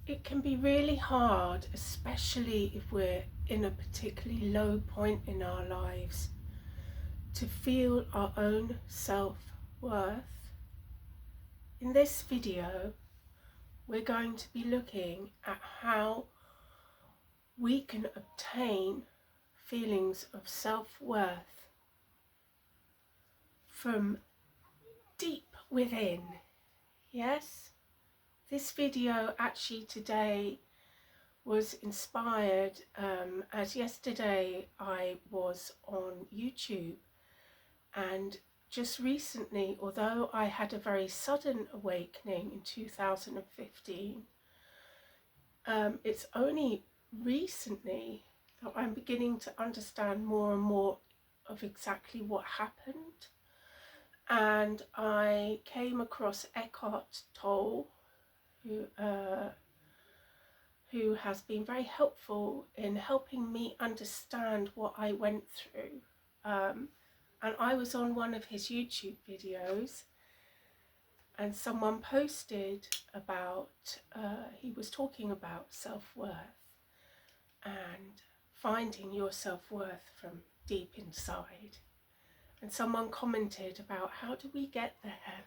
It can be really hard, especially if we're in a particularly low point in our lives, to feel our own self-worth. In this video, we're going to be looking at how we can obtain feelings of self-worth from deep within. Yes? This video actually today was inspired as yesterday I was on YouTube, and just recently, although I had a very sudden awakening in 2015, it's only recently that I'm beginning to understand more and more of exactly what happened. And I came across Eckhart Tolle, who has been very helpful in helping me understand what I went through. And I was on one of his YouTube videos, and someone posted about, he was talking about self-worth and finding your self-worth from deep inside. And someone commented about, how do we get there?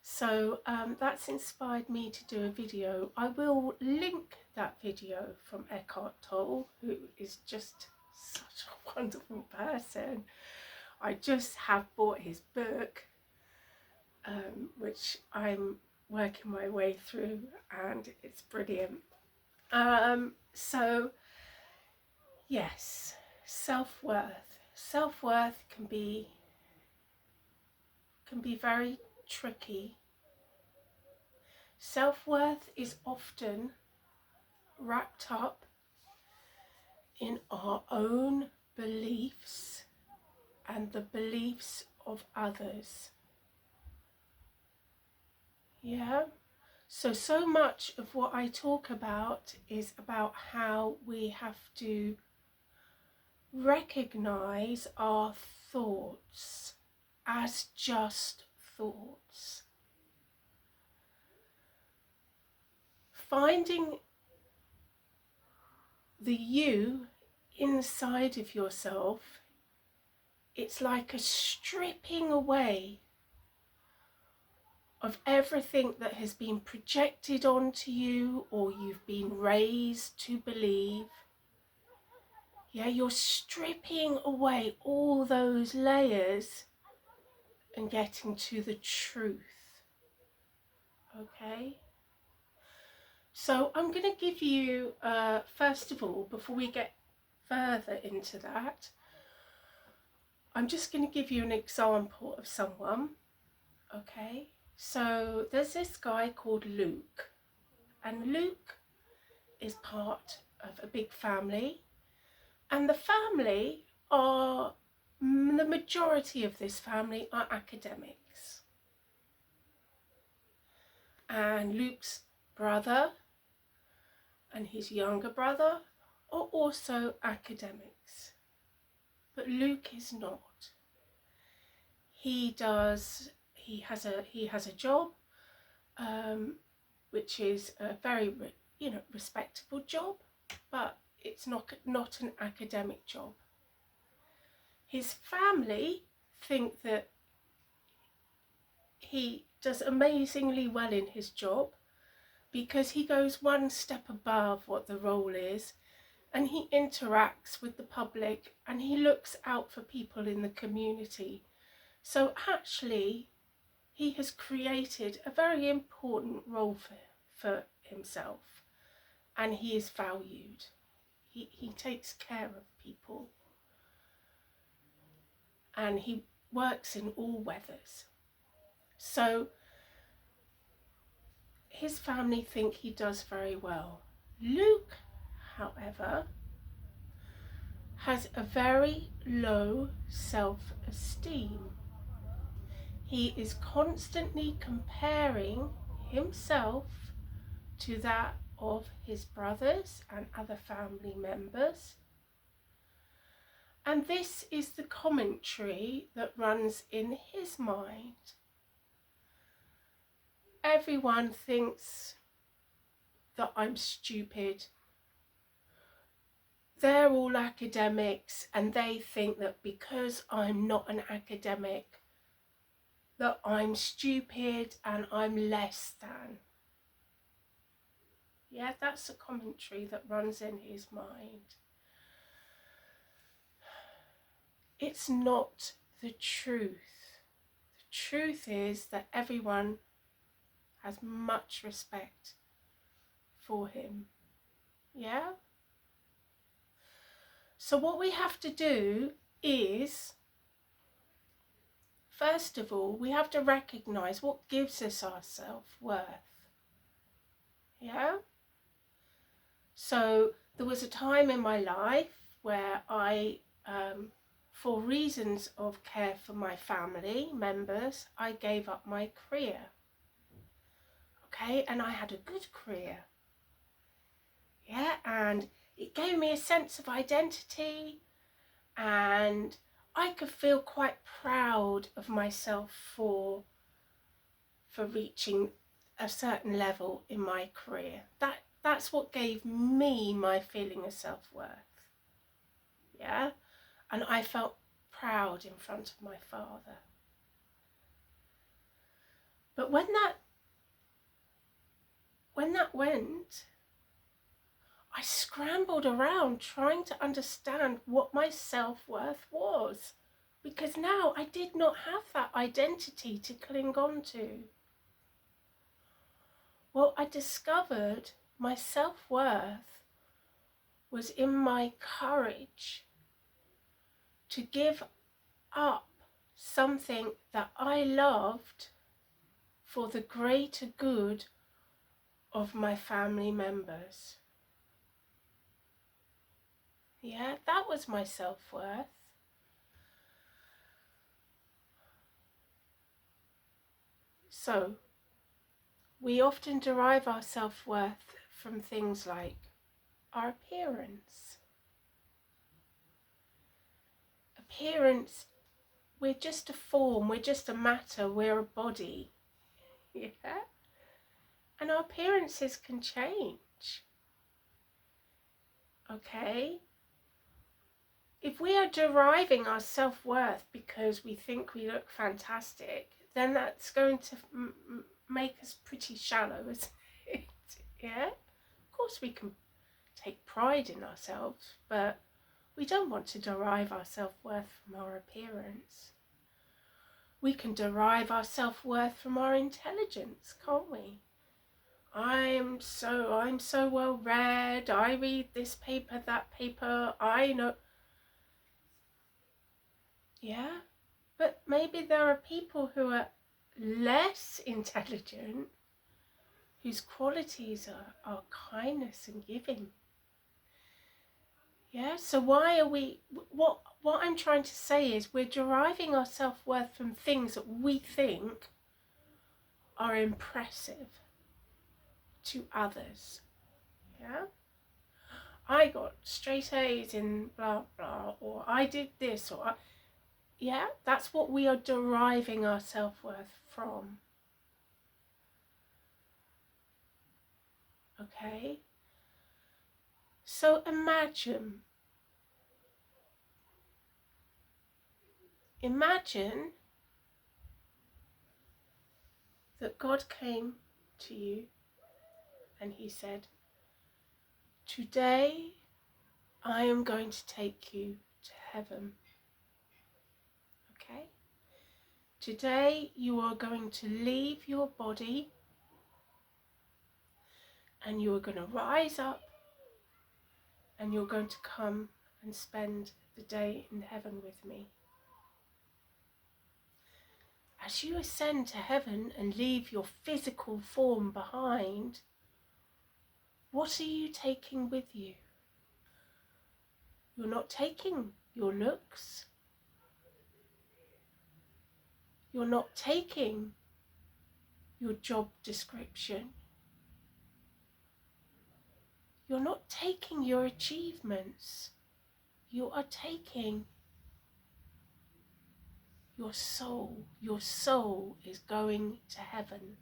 So that's inspired me to do a video. I will link that video from Eckhart Tolle, who is just such a wonderful person. I just have bought his book, which I'm working my way through, and it's brilliant. So yes, self-worth. Self-worth can be very tricky. Self-worth is often wrapped up in our own beliefs and the beliefs of others. Yeah? So much of what I talk about is about how we have to recognize our thoughts as just thoughts. Finding the you inside of yourself, it's like a stripping away of everything that has been projected onto you or you've been raised to believe. Yeah, you're stripping away all those layers and getting to the truth. Okay? So I'm going to give you, first of all, before we get further into that, I'm just going to give you an example of someone. Okay? So there's this guy called Luke, and Luke is part of a big family, and the family are, the majority of this family are academics. And Luke's brother and his younger brother are also academics, but Luke is not. He has a job, which is a very, respectable job, but it's not an academic job. His family think that he does amazingly well in his job because he goes one step above what the role is, and he interacts with the public and he looks out for people in the community. So actually, he has created a very important role for himself, and he is valued. He takes care of people, and he works in all weathers. So his family think he does very well. Luke, however, has a very low self-esteem. He is constantly comparing himself to that of his brothers and other family members. And this is the commentary that runs in his mind. Everyone thinks that I'm stupid. They're all academics and they think that because I'm not an academic that I'm stupid and I'm less than. Yeah, that's a commentary that runs in his mind. It's not the truth. The truth is that everyone has much respect for him. Yeah? So what we have to do is, first of all, we have to recognise what gives us our self-worth. Yeah? So there was a time in my life where I, for reasons of care for my family members, I gave up my career. Okay, and I had a good career. Yeah, and it gave me a sense of identity, and I could feel quite proud of myself for reaching a certain level in my career. That's what gave me my feeling of self-worth. Yeah, and I felt proud in front of my father. But when that went, I scrambled around trying to understand what my self-worth was, because now I did not have that identity to cling on to. Well, I discovered my self-worth was in my courage to give up something that I loved for the greater good of my family members. Yeah, that was my self-worth. So, we often derive our self-worth from things like our appearance. Appearance, we're just a form, we're just a matter, we're a body. Yeah? And our appearances can change. Okay? If we are deriving our self-worth because we think we look fantastic, then that's going to make us pretty shallow, isn't it? Yeah? Of course we can take pride in ourselves, but we don't want to derive our self-worth from our appearance. We can derive our self-worth from our intelligence, can't we? I'm so well read, I read this paper, that paper, I know. Yeah, but maybe there are people who are less intelligent whose qualities are kindness and giving. Yeah, so why are we, what I'm trying to say is we're deriving our self-worth from things that we think are impressive to others. Yeah, I got straight A's in blah blah, or I did this, or yeah, that's what we are deriving our self-worth from. Okay, so imagine that God came to you and he said, today I am going to take you to heaven. Okay? Today you are going to leave your body and you are going to rise up and you're going to come and spend the day in heaven with me. As you ascend to heaven and leave your physical form behind, what are you taking with you? You're not taking your looks. You're not taking your job description. You're not taking your achievements. You are taking your soul. Your soul is going to heaven.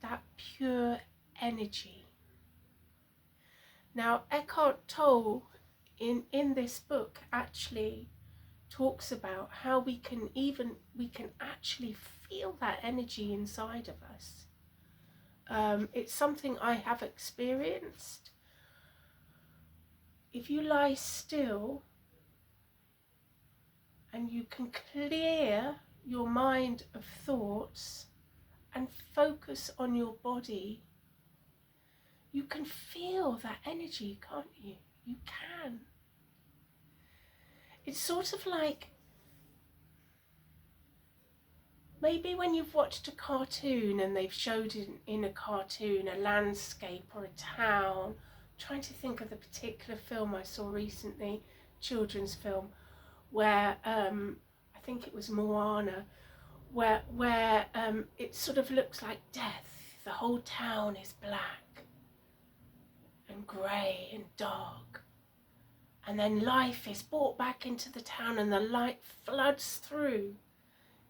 That pure energy. Now, Eckhart Tolle in this book actually talks about how we can actually feel that energy inside of us. It's something I have experienced. If you lie still and you can clear your mind of thoughts and focus on your body, you can feel that energy, can't you? You can. It's sort of like maybe when you've watched a cartoon and they've showed in a cartoon a landscape or a town. I'm trying to think of the particular film I saw recently, children's film, where I think it was Moana, where it sort of looks like death. The whole town is black and grey and dark. And then life is brought back into the town and the light floods through.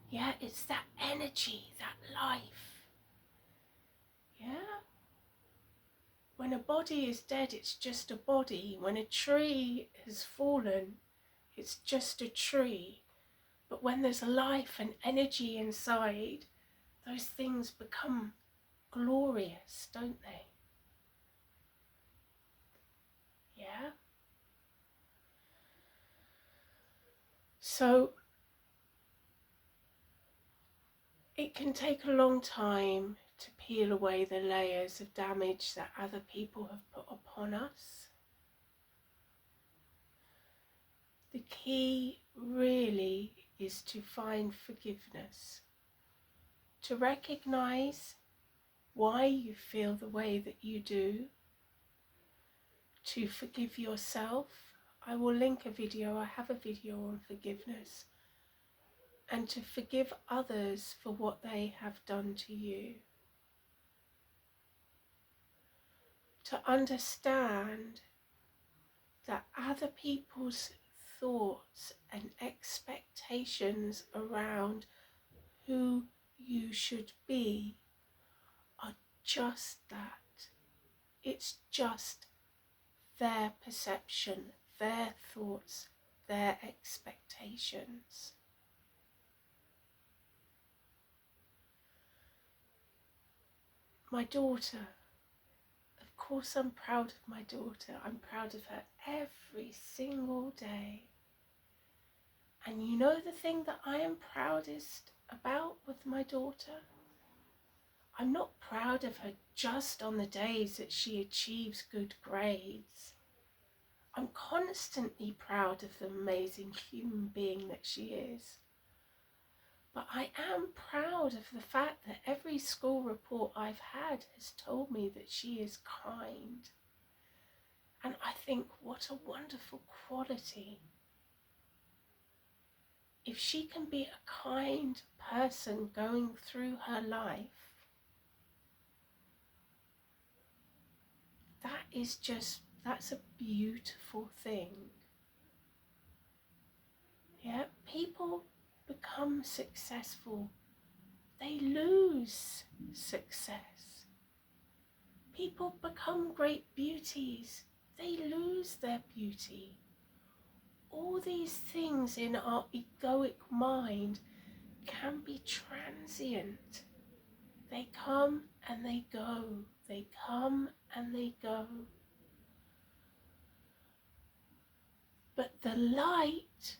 Yeah, it's that energy, that life. Yeah? When a body is dead, it's just a body. When a tree has fallen, it's just a tree. But when there's life and energy inside, those things become glorious, don't they? Yeah? So it can take a long time to peel away the layers of damage that other people have put upon us. The key really is to find forgiveness, to recognize why you feel the way that you do, to forgive yourself. I will link a video, I have a video on forgiveness, and to forgive others for what they have done to you. To understand that other people's thoughts and expectations around who you should be are just that. It's just their perception, their thoughts, their expectations. My daughter, of course I'm proud of my daughter. I'm proud of her every single day. And you know the thing that I am proudest about with my daughter? I'm not proud of her just on the days that she achieves good grades. I'm constantly proud of the amazing human being that she is. But I am proud of the fact that every school report I've had has told me that she is kind. And I think, what a wonderful quality. If she can be a kind person going through her life, that's a beautiful thing. Yeah, people become successful, they lose success. People become great beauties, they lose their beauty. All these things in our egoic mind can be transient. They come and they go, they come and they go. But the light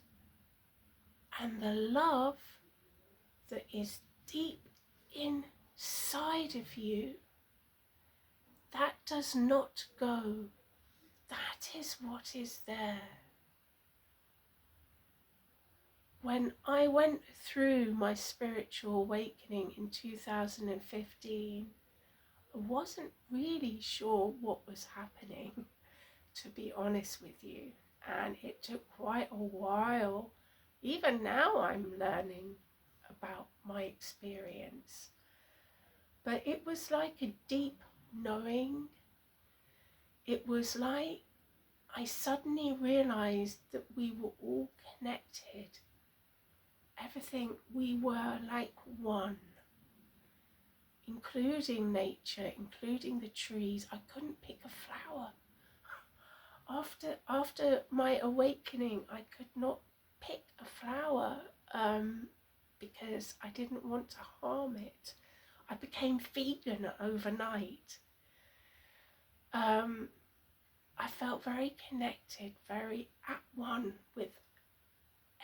and the love that is deep inside of you, that does not go. That is what is there. When I went through my spiritual awakening in 2015, I wasn't really sure what was happening, to be honest with you. And it took quite a while. Even now I'm learning about my experience. But it was like a deep knowing. It was like I suddenly realized that we were all connected. Everything, we were like one. Including nature, including the trees. I couldn't pick a flower. after my awakening, I could not pick a flower because I didn't want to harm it. I became vegan overnight. I felt very connected, very at one with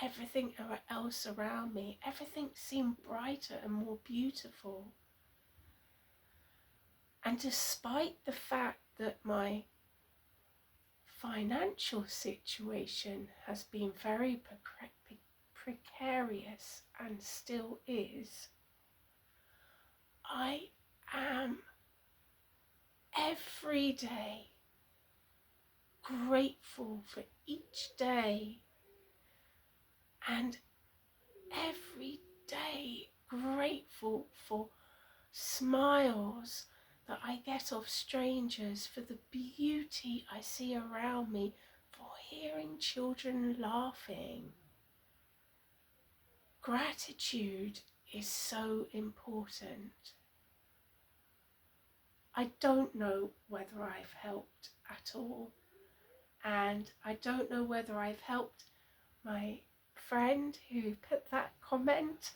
everything else around me. Everything seemed brighter and more beautiful. And despite the fact that my financial situation has been very precarious and still is, I am every day grateful for each day, and every day grateful for smiles that I get off strangers, for the beauty I see around me, for hearing children laughing. Gratitude is so important. I don't know whether I've helped at all, and I don't know whether I've helped my friend who put that comment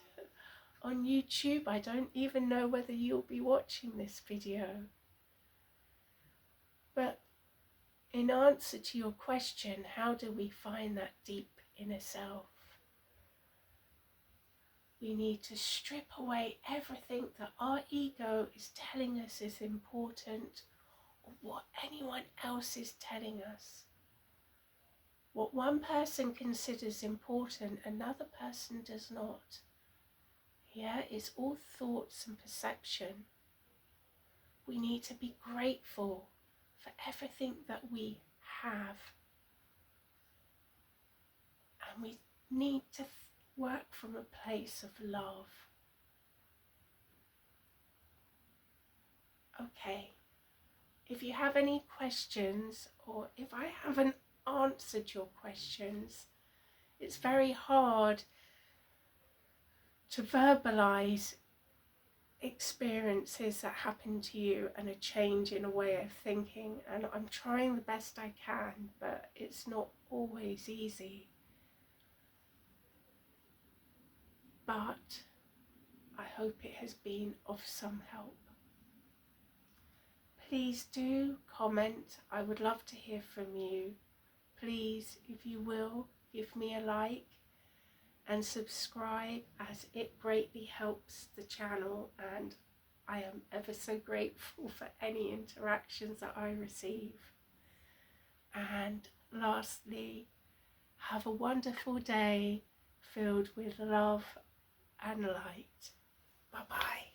on YouTube. I don't even know whether you'll be watching this video. But in answer to your question, how do we find that deep inner self? We need to strip away everything that our ego is telling us is important, or what anyone else is telling us. What one person considers important, another person does not. Yeah, it's all thoughts and perception. We need to be grateful for everything that we have. And we need to work from a place of love. Okay, if you have any questions, or if I haven't answered your questions, it's very hard to verbalize experiences that happen to you and a change in a way of thinking, and I'm trying the best I can, but it's not always easy. But I hope it has been of some help. Please do comment. I would love to hear from you. Please, if you will, give me a like and subscribe, as it greatly helps the channel, and I am ever so grateful for any interactions that I receive. And lastly, have a wonderful day filled with love and light. Bye bye.